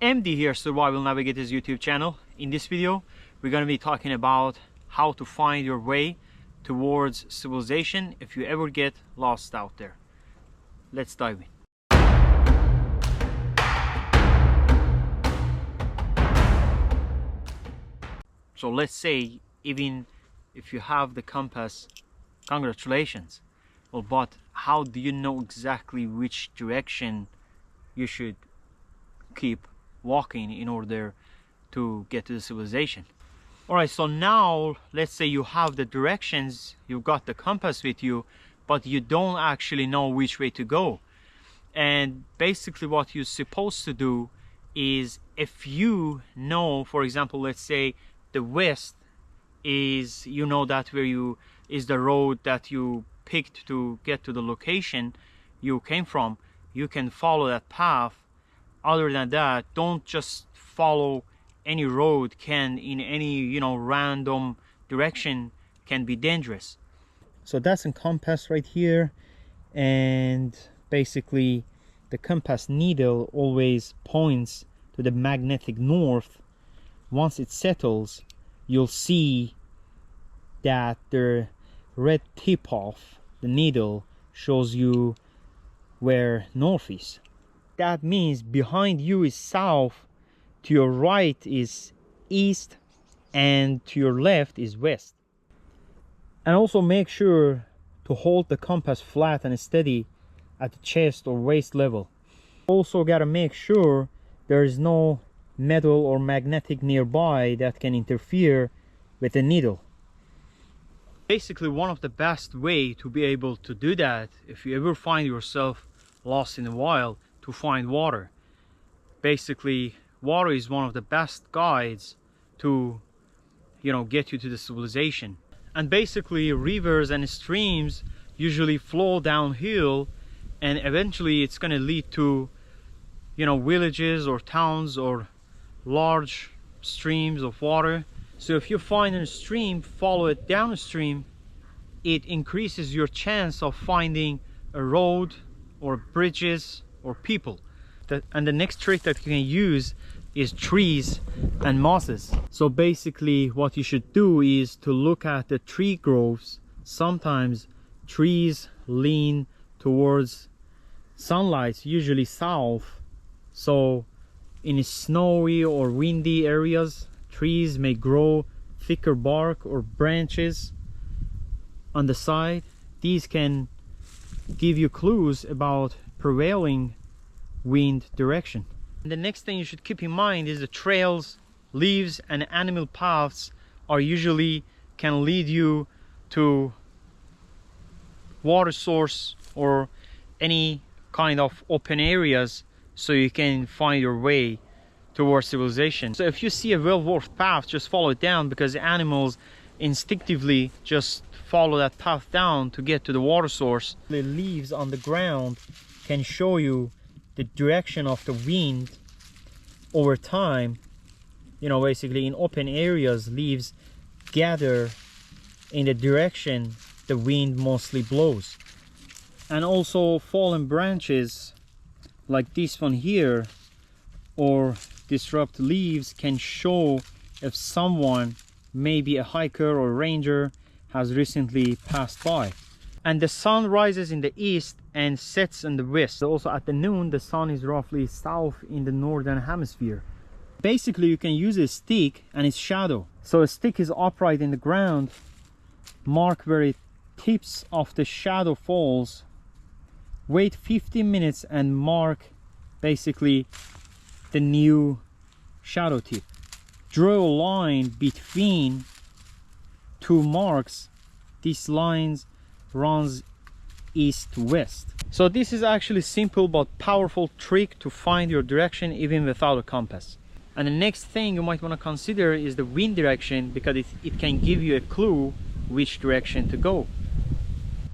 MD here, Survival Navigators YouTube channel. In this video, we're going to be talking about how to find your way towards civilization if you ever get lost out there. Let's dive in. So let's say even if you have the compass, congratulations. Well, but how do you know exactly which direction you should keep walking in order to get to the civilization? All right, so now let's say you have the directions, you've got the compass with you, but you don't actually know which way to go. And basically what you're supposed to do is, if you know, for example, let's say the west is, you know, that where you is the road that you picked to get to the location you came from, you can follow that path. Other than that, don't just follow any road, can in any, you know, random direction can be dangerous. So that's a compass right here, and basically the compass needle always points to the magnetic north. Once it settles, you'll see that the red tip of the needle shows you where north is. That means behind you is south, to your right is east, and to your left is west. And also make sure to hold the compass flat and steady at the chest or waist level. Also gotta make sure there is no metal or magnetic nearby that can interfere with the needle. Basically, one of the best way to be able to do that, if you ever find yourself lost in the wild, to find water. Basically, water is one of the best guides to, you know, get you to the civilization. And basically rivers and streams usually flow downhill, and eventually it's going to lead to, you know, villages or towns or large streams of water. So if you find a stream, follow it downstream. It increases your chance of finding a road or bridges or people. And the next trick that you can use is trees and mosses. So basically what you should do is to look at the tree groves. Sometimes trees lean towards sunlight, usually south. So in snowy or windy areas, trees may grow thicker bark or branches on the side. These can give you clues about prevailing wind direction. And the next thing you should keep in mind is the trails, leaves, and animal paths are usually can lead you to water source or any kind of open areas, so you can find your way towards civilization. So if you see a well-worked path, just follow it down, because the animals instinctively just follow that path down to get to the water source. The leaves on the ground can show you the direction of the wind over time. You know, basically in open areas, leaves gather in the direction the wind mostly blows. And also fallen branches like this one here or disrupt leaves can show if someone, maybe a hiker or ranger, has recently passed by. And the sun rises in the east and sets in the west. So also at the noon, the sun is roughly south in the northern hemisphere. Basically, you can use a stick and its shadow. So a stick is upright in the ground, mark where it tips of the shadow falls, wait 15 minutes and mark basically the new shadow tip. Draw a line between two marks. These lines runs east to west. So this is actually simple but powerful trick to find your direction even without a compass. And the next thing you might want to consider is the wind direction, because it can give you a clue which direction to go.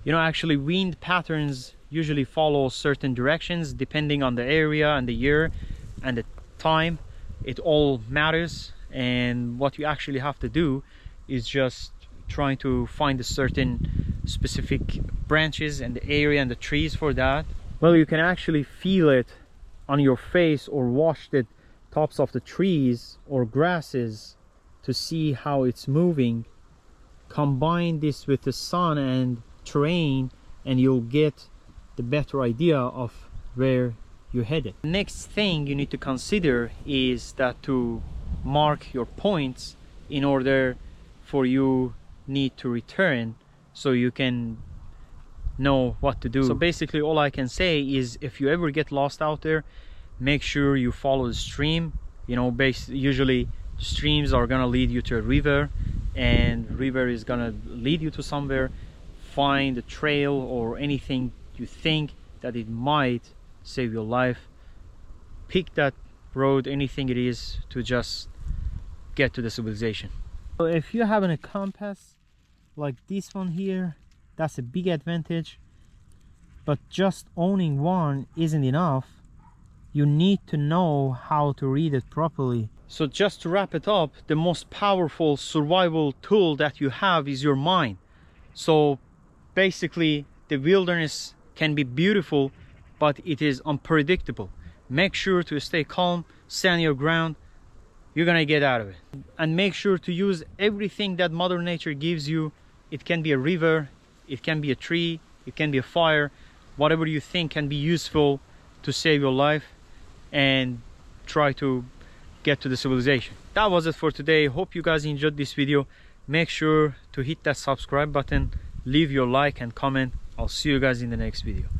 You know, actually wind patterns usually follow certain directions depending on the area and the year and the time. It all matters, and what you actually have to do is just trying to find a certain specific branches and the area and the trees for that. Well, you can actually feel it on your face or watch the tops of the trees or grasses to see how it's moving. Combine this with the sun and terrain and you'll get the better idea of where you're headed. The next thing you need to consider is that to mark your points in order for you need to return so you can know what to do. So basically all I can say is if you ever get lost out there, make sure you follow the stream. You know, usually streams are gonna lead you to a river and river is gonna lead you to somewhere. Find a trail or anything you think that it might save your life. Pick that road, anything it is, to just get to the civilization. So if you're having a compass like this one here, that's a big advantage, but just owning one isn't enough. You need to know how to read it properly. So just to wrap it up, the most powerful survival tool that you have is your mind. So basically the wilderness can be beautiful, but it is unpredictable. Make sure to stay calm, stand your ground. You're gonna get out of it. And make sure to use everything that Mother Nature gives you. It can be a river, it can be a tree, it can be a fire, whatever you think can be useful to save your life, and try to get to the civilization. That was it for today. Hope you guys enjoyed this video. Make sure to hit that subscribe button, leave your like and comment. I'll see you guys in the next video.